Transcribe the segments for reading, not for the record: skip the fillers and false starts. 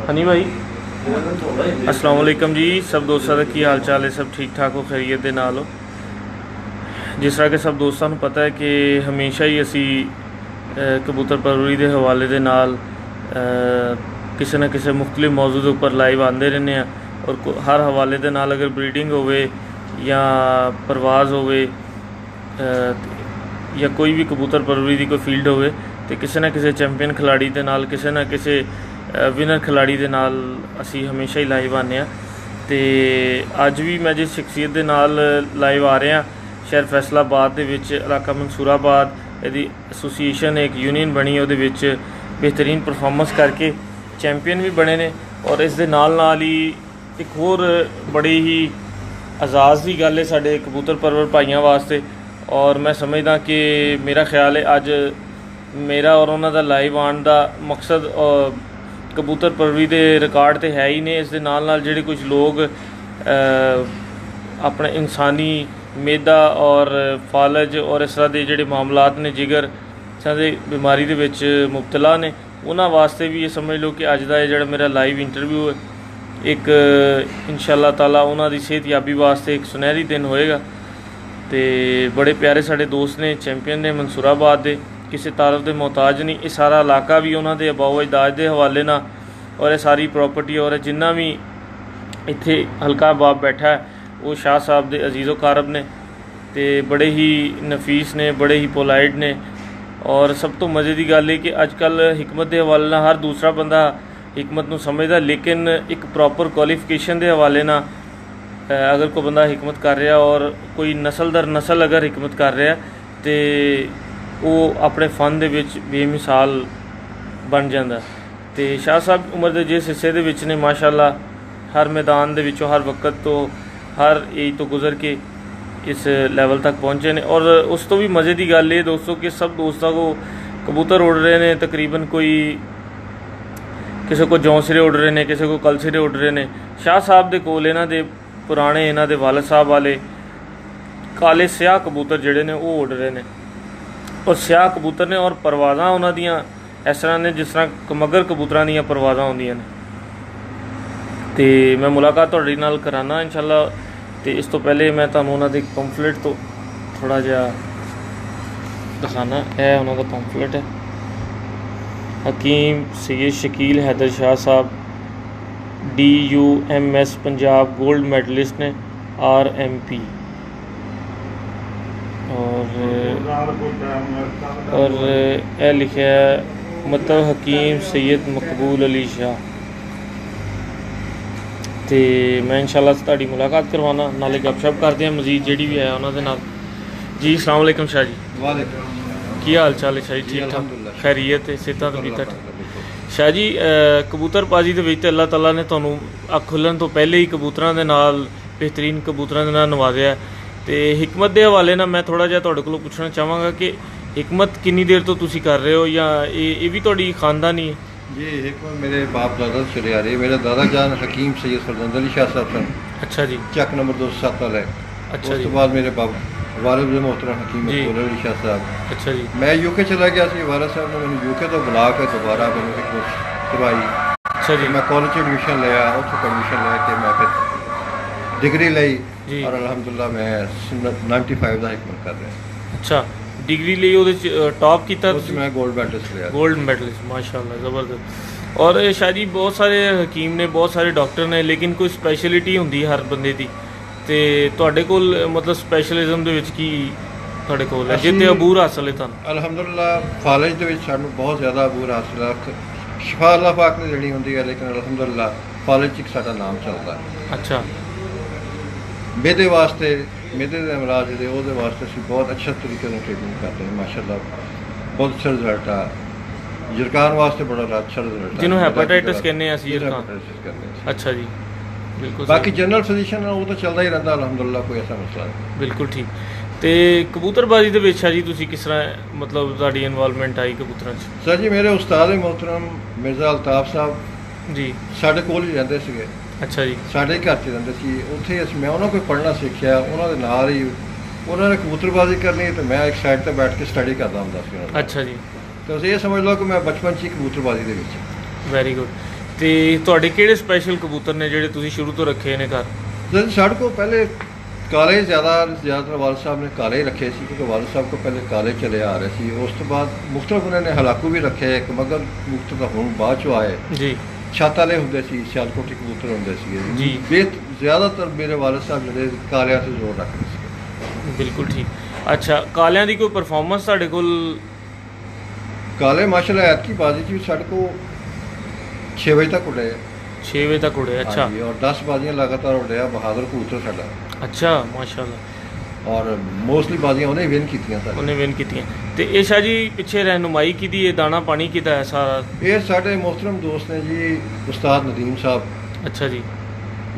हनी भाई अस्सलाम वालेकुम जी। सब दोस्तों का की हाल चाल है? सब ठीक ठाक हो, खैरियत दे नाल हो? जिस तरह के सब दोस्तों को पता है कि हमेशा ही असी कबूतर परवरी के हवाले दे नाल किसी न किसी मुख्तलिफ मौजू के उपर लाइव आते रहने हैं। और हर हवाले दे नाल अगर ब्रीडिंग होवे या परवाज़ होवे या कोई भी कबूतर परवरी की कोई फील्ड होवे तो किसी न किसी चैंपियन खिलाड़ी के नाल किसी न किसी विनर खिलाड़ी के नाल असी हमेशा ही लाइव आने। तो अज भी मैं जिस शख्सियत के नाल लाइव आ रहा शहर फैसलाबाद के विच इलाका मंसूराबाद यदि एसोसीएशन एक यूनियन बनी वो बेहतरीन परफॉर्मेंस करके चैंपियन भी बने ने। और इस दे नाल ही एक होर बड़ी ही एजाज़ की गल है साडे कबूतर परवर भाइयों वास्ते। और मैं समझदा कि मेरा ख्याल है अज मेरा और उन्हों का लाइव आने का मकसद कबूतर परवरी के रिकॉर्ड तो है ही नहीं। इस दे नाल जिहड़े कुछ लोग अपने इंसानी मेदा और फालज और इस तरह के जिहड़े मामलात ने जिगर इस तरह की बीमारी के विच मुबतला ने उन्होंने वास्ते भी ये समझ लो कि अज का जो मेरा लाइव इंटरव्यू है एक इंशाअल्लाह ताला उन्हों की सेहतयाबी वास्ते एक सुनहरी दिन होएगा। तो बड़े प्यारे साढ़े दोस्त ने चैंपियन ने मंसूराबाद के किसी तारफ के मोहताज नहीं। ये सारा इलाका भी उन्होंने अबाओ अजदाद के हवाले ना और सारी प्रॉपर्टी और जिन्ना भी इत्थे हल्का बाप बैठा है वो शाह साहब के अजीज़ो कारब ने। तो बड़े ही नफीस ने, बड़े ही पोलाइट ने। और सब तो मज़े की गल है कि अजकल हिकमत के हवाले ना हर दूसरा बंदा हिकमत नूं समझदा, लेकिन एक प्रॉपर क्वालिफिकेशन के हवाले ना अगर कोई बंदा हिकमत कर रहा और कोई नस्ल दर नस्ल अगर हिकमत कर रहा तो वो अपने फन दे विच बेमिसाल बन जाता। तो शाह साहब उम्र के जिस हिस्से दे विच ने माशाअल्लाह हर मैदान दे विचों हर वक्त तो हर एज तो गुजर के इस लैवल तक पहुँचे ने। और उस तो भी मज़े की गल है दोस्तों कि सब दोस्तों को कबूतर उड़ रहे हैं। तकरीबन कोई किसी को जौं सिरे उड़ रहे हैं, किसी को कल सिरे उड़ रहे हैं। शाह साहब के कोल इन्हां दे पुराने इन्हां दे वालिद साहब वाले काले स्याह कबूतर जिहड़े ने वो उड़ रहे हैं। और स्याह कबूतर ने और परवाज़ां उन्हां दियां इस तरह ने जिस तरह कमगर कबूतरां दियां परवाज़ां होंदियां ने। तो मैं मुलाकात तुहाडे नाल कराना इंशाअल्लाह। तो इस तो पहले मैं तुहानूं उन्हां दे पंफलेट तो थोड़ा जिहा दिखाना। है उन्हां दा पंफलेट है हकीम सैयद शकील हैदर शाह साहब DUMS पंजाब गोल्ड मेडलिस्ट ने RMP। और यह लिखा है मतलब हकीम सैयद मकबूल अली शाह। तो मैं इंशाअल्लाह तुहाडी मुलाकात करवाना नाले गपशप करते हैं मजीद जी भी है उन्होंने नाल। जी अस्सलाम वालेकुम शाह जी। वालेकुम की हाल चाल है शाह जी? ठीक ठाक खैरियत है? सेहतां तो बीता शाह जी कबूतरबाजी के विच अल्लाह ताला ने तुहानूं अख खुल्लण तो पहले ही कबूतरां दे नाल बेहतरीन कबूतरां दे नाल नवाजिया। तो हिकमत के हवाले ना मैं थोड़ा जिहा तुहाडे कोलों पुछना चाहांगा कि हिकमत किन्नी देर तो तुसीं कर रहे हो या ये भी तुहाडी खानदानी है? जी हिकमत मेरे बाप दादा से चले आ रही है। मेरे दादा जान हकीम सैयद फरजंद अली शाह साहब सन। अच्छा जी। चक नंबर 207 वाला है। अच्छा उस तो बाद मेरे बाप वालिद मोहतरम हकीम मकबूल अली शाह साहब। अच्छा जी। मैं यूके चला गया सी। वालिद साहब ने मैंने यूके तो बुला के दोबारा मैंने हिकमत करवाई। अच्छा जी। मैं कॉलेज एडमिशन लिया, उत्थों एडमिशन लैके मैं फिर डिग्री ली और अलहमदुलिल्लाह मैं 95 का हिकमत कर रहा। अच्छा डिग्री ली ਉਹਦੇ ਚ टॉप किया? मैं गोल्ड मेडलिस्ट लिया। गोल्ड मेडलिस्ट माशाल्लाह ज़बरदस्त। और शाह जी बहुत सारे हकीम ने, बहुत सारे डॉक्टर ने, लेकिन कोई स्पैशलिटी होंदी हर बंदे की। तो तुहाडे कोल मतलब स्पैशलिज्म दे विच की तुहाडे कोल है जिते अबूर हासिल है तुहानूं? अलहमदुलिल्लाह फालज दे विच सानूं बहुत ज़्यादा अबूर हासिल है। शिफा अल्लाह पाक ने देनी होंदी है, लेकिन अलहमदुलिल्लाह फालज च साडा नाम चलता है। अच्छा मेदे वास्ते मेदे के अमराज जो वास्ते असीं बहुत अच्छा तरीके से ट्रीटमेंट करते हैं माशाअल्लाह। बहुत अच्छा रिजल्ट आ। जरकान वास्ते बड़ा अच्छा रिजल्ट जिन्होंने हैपेटाइटिस कहने हैं। अच्छा जी बिल्कुल। बाकी जनरल फिजिशियन वो तो चलता ही रहता अलहमदुलिल्लाह, कोई ऐसा मसला नहीं। बिल्कुल ठीक। तो कबूतरबाजी के विच जी तुसीं किस तरह मतलब तुहाडी इनवॉल्वमेंट आई कबूतरां च? सर जी मेरे उस्ताद मोहतरम मिर्ज़ा अल्ताफ साहब जी साढ़े कोल ही रहंदे सीगे। अच्छा जी। साढ़े घर च रहंदे सी। उत्थे मैं उन्होंने कोई पढ़ना सीखिया, उन्होंने नाल ही उन्होंने कबूतरबाजी करनी तो मैं एक साइड पर बैठ के स्टडी करता हूँ। अच्छा जी। तो ये समझ लो कि मैं बचपन से ही कबूतरबाजी के विच ਵੈਰੀ ਗੁੱਡ। ਤੇ ਤੁਹਾਡੇ ਕਿਹੜੇ ਸਪੈਸ਼ਲ ਕਬੂਤਰ ਨੇ ਜਿਹੜੇ ਤੁਸੀਂ ਸ਼ੁਰੂ ਤੋਂ ਰੱਖੇ ਨੇ ਘਰ? जैसे ਸਾਡੇ को पहले काले ज़्यादातर वाल साहब ने काले ही रखे सी, क्योंकि वाल साहब को पहले काले चले आ रहे सी। उस तो बाद मुख्तलिफ उन्होंने हलाकू भी रखे एक, मगर मुख्तलिफ हुण बाद चो आए जी। छत वाले होंदे सी, सियालकोटी कबूतर होंदे सी जी। ज़्यादातर मेरे वाल साहब ਜਿਹੜੇ ਕਾਲਿਆਂ ਤੇ ਜ਼ੋਰ ਰੱਖਦੇ ਸੀ। ਬਿਲਕੁਲ ਠੀਕ। ਅੱਛਾ, ਕਾਲਿਆਂ ਦੀ ਕੋਈ ਪਰਫਾਰਮੈਂਸ ਤੁਹਾਡੇ ਕੋਲ? ਕਾਲੇ ਮਾਸ਼ਾਅੱਲਾ ਐਤਕੀ ਬਾਜ਼ੀ 'ਚ ਵੀ ਸਾਡੇ ਕੋਲ 6 ਵਜੇ ਤੱਕ ਉੱਡੇ 6 ਵਜੇ ਤੱਕ ਉੜੇ। अच्छा। ਹਾਂਜੀ, ਔਰ 10 ਬਾਜ਼ੀਆਂ ਲਗਾਤਾਰ ਉੱਡਿਆ ਬਹਾਦਰ ਕਬੂਤਰ ਸਾਡਾ। अच्छा, माशाल्लाह। ਔਰ ਮੋਸਟਲੀ ਬਾਜ਼ੀਆਂ ਉਹਨੇ ਵਿਨ ਕੀਤੀਆਂ ਸਾਡੇ। ਉਹਨੇ ਵਿਨ ਕੀਤੀਆਂ। ਤੇ ਇਹ ਸ਼ਾਹ ਜੀ ਪਿੱਛੇ ਰਹਿਨੁਮਾਈ ਕੀਤੀ ਹੈ, ਦਾਣਾ ਪਾਣੀ ਕੀਤਾ ਹੈ ਸਾਰਾ? ਇਹ ਸਾਡੇ ਮੁਹਤਰਮ ਦੋਸਤ ਨੇ ਜੀ, ਉਸਤਾਦ ਨਦੀਮ ਸਾਹਿਬ। ਅੱਛਾ ਜੀ।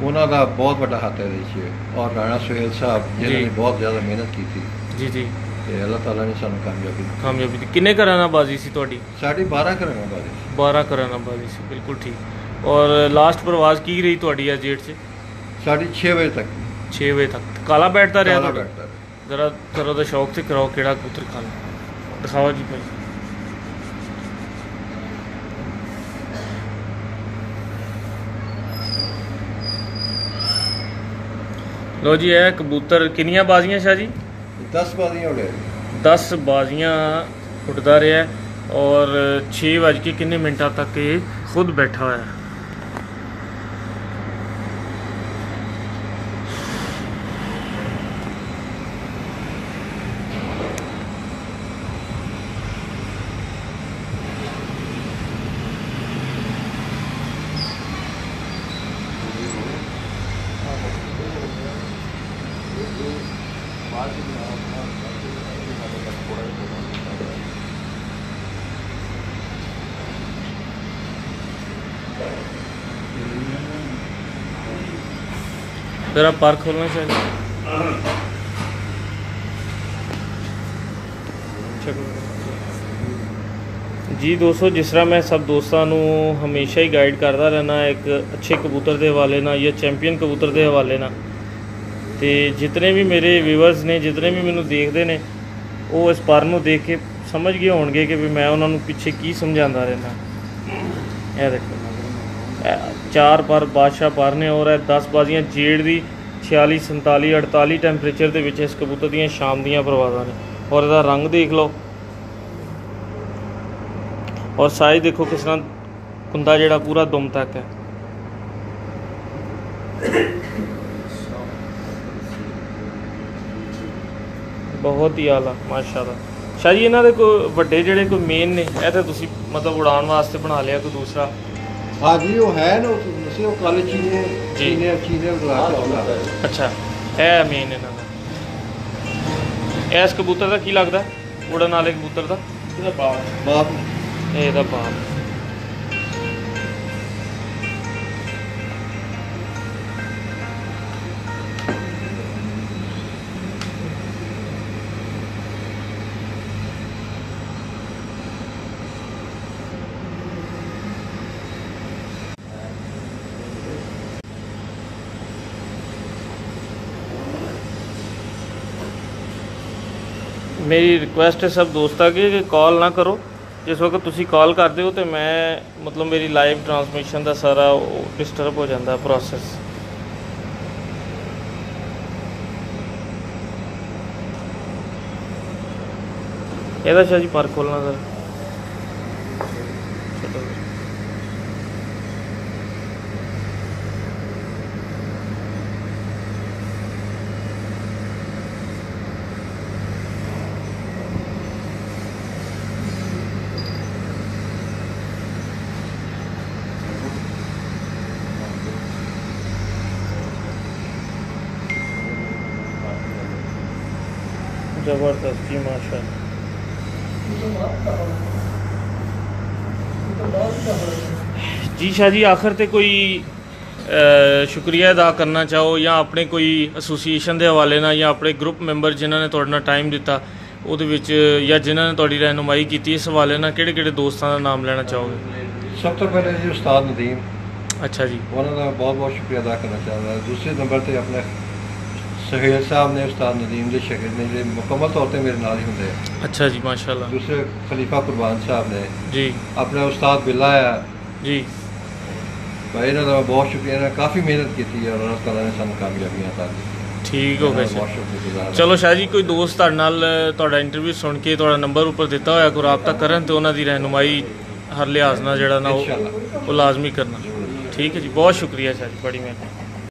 ਉਹਨਾਂ ਦਾ ਬਹੁਤ ਵੱਡਾ ਹੱਥ ਹੈ ਇਹਦੇ 'ਚ, ਔਰ ਰਾਣਾ ਸੁਹੇਲ ਸਾਹਿਬ ਜਿਨ੍ਹਾਂ ਜੀ। ਨੇ ਬਹੁਤ ਜ਼ਿਆਦਾ ਮਿਹਨਤ ਕੀਤੀ ਜੀ ਜੀ। ਤੇ ਅੱਲਾਹ ਤਾਲਾ ਨੇ ਸਾਨੂੰ ਕਾਮਯਾਬੀ ਦਿੱਤੀ। ਕਿੰਨੇ ਘਰਾਂ ਨਾਲ ਬਾਜ਼ੀ ਸੀ ਤੁਹਾਡੀ? ਸਾਡੀ 12 ਘਰਾਂ ਬਾਜ਼ੀ। 12 ਘਰਾਂ ਨਾਲ ਬਾਜ਼ੀ ਸੀ, ਬਿਲਕੁਲ ਠੀਕ। ਔਰ ਲਾਸਟ ਪ੍ਰਵਾਜ਼ ਕੀ ਰਹੀ ਤੁਹਾਡੀ ਅੱਜ ਡੇਟ 'ਚ? ਸਾਡੀ 6 ਵਜੇ ਤੱਕ। 6 ਵਜੇ ਤੱਕ ਕਾਲਾ ਬੈਠਦਾ ਰਿਹਾ ਕਾਲਾ ਤੁਹਾਡਾ? ਬੈਠਦਾ ਰਿਹਾ। ਜ਼ਰਾ ਜ਼ਰਾ ਦਾ ਸ਼ੌਕ ਤੇ ਕਰਾਓ ਕਿਹੜਾ ਕਬੂਤਰ ਖਾਣਾ ਦਿਖਾਓ ਜੀ ਭਾਈ। ਲੋ ਜੀ, ਇਹ ਕਬੂਤਰ ਕਿੰਨੀਆਂ ਬਾਜ਼ੀਆਂ ਸ਼ਾਹ ਜੀ? 10 ਬਾਜ਼ੀਆਂ ਉੱਡੇ। 10 ਬਾਜ਼ੀਆਂ ਉੱਡਦਾ ਰਿਹਾ ਔਰ 6 ਵੱਜ ਕੇ ਕਿੰਨੇ ਮਿੰਟਾਂ ਤੱਕ ਇਹ ਖੁਦ ਬੈਠਾ ਹੋਇਆ ਹੈ। जरा पार्क खोलना चाहिए। जी दोस्तों, जिस तरह मैं सब दोस्तों ਨੂੰ हमेशा ही गाइड करता रहना एक अच्छे कबूतर के हवाले ना या चैंपियन कबूतर के हवाले ना, तो जितने भी मेरे व्यूअर्स ने, जितने भी मैनू देखते हैं, वो इस पर ਨੂੰ देख के समझ गए होंगे कि भी मैं उन्होंने पीछे की समझाता रहना। यह देखो 4 पर बादशाह पर ने और 10 बाजियाँ जेड़ की 46 47 48 टैंपरेचर के इस कबूतर दी शाम दी परवाज़ां ने। और इसका रंग देख लो और साइज देखो किस तरह कुंदा जेड़ा पूरा दुम तक है। बहुत ही आला माशाल्लाह। शाह जी, इन्हों के कोई वड्डे जेड़े कोई मेन ने, यह तो तुसी मतलब उड़ान वास्ते बना लिया कोई दूसरा? हाँ जी, वो है ना, उसे वो काले चीने चीने चीने बुला के। अच्छा, है मेन इन्हों का। इस कबूतर का की लगता उड़न वाले कबूतर का? बाप ਇਹਦਾ ਬਾਪ। मेरी रिक्वेस्ट है सब दोस्तों की कि कॉल ना करो। जिस वक्त तुसी कॉल करते हो तो मैं मतलब मेरी लाइव ट्रांसमिशन का सारा डिस्टर्ब हो जाता है प्रोसैस। ਇਹਦਾ ਸ਼ਾਹ ਜੀ ਪਰ ਖੋਲਣਾ ਸਰ। ज़बरदस्त जी, माशाल्लाह। जी शाह जी, आखिर ते कोई शुक्रिया अदा करना चाहो या अपने कोई एसोसीएशन के हवाले ना या अपने ग्रुप मैंबर जिन्होंने तुहाडे नाल टाइम दिता ਉਹਦੇ ਵਿੱਚ या जिन्होंने तुहाडी रहनुमाई की इस हवाले ना ਕਿਹੜੇ दोस्तों का नाम लेना चाहोगे? सब तो पहले जी उस्ताद नदीम। अच्छा जी, उन्होंने बहुत बहुत शुक्रिया अदा करना चाहता है। दूसरे नंबर पर अपने सुहेल साहब ने, उस्ताद नदीम के शागिर्द ने, जो मुकम्मल तौर पर मेरे नाल ही होंगे। अच्छा जी, माशाल्लाह। दूसरे खलीफा कुरबान साहब ने जी, अपने उस्ताद बिल्ला है ਜੀ ਭਾਈ ਇਹਨਾਂ ਦਾ ਬਹੁਤ ਸ਼ੁਕਰੀਆ, ਇਹਨਾਂ ਕਾਫੀ ਮਿਹਨਤ ਕੀਤੀ ਹੈ ਔਰ ਅੱਲਾਹ ਤਾਲਾ ਨੇ ਸਾਨੂੰ ਕਾਮਯਾਬੀਆਂ ਅਤਾ ਦਿੱਤੀਆਂ। ਠੀਕ ਹੋ ਗਿਆ ਬਹੁਤ ਸ਼ਾਹ। ਸ਼ੁਕਰਗੁਜ਼ਾਰ ਚਲੋ ਸ਼ਾਹ ਜੀ, ਕੋਈ ਦੋਸਤ ਤੁਹਾਡੇ ਨਾਲ ਤੁਹਾਡਾ ਇੰਟਰਵਿਊ ਸੁਣ ਕੇ ਤੁਹਾਡਾ ਨੰਬਰ ਉੱਪਰ ਦਿੱਤਾ ਹੋਇਆ ਕੋਈ ਰਾਬਤਾ ਕਰਨ ਤੇ ਉਹਨਾਂ ਦੀ ਰਹਿਨੁਮਾਈ ਹਰ ਲਿਹਾਜ਼ ਨਾਲ ਜਿਹੜਾ ਨਾ ਇੰਸ਼ਾਅੱਲਾ ਉਹ ਲਾਜ਼ਮੀ ਕਰਨਾ। ਠੀਕ ਹੈ ਜੀ, ਬਹੁਤ ਸ਼ੁਕਰੀਆ ਸ਼ਾਹ ਜੀ, ਬੜੀ ਮਿਹਰਬਾਨੀ।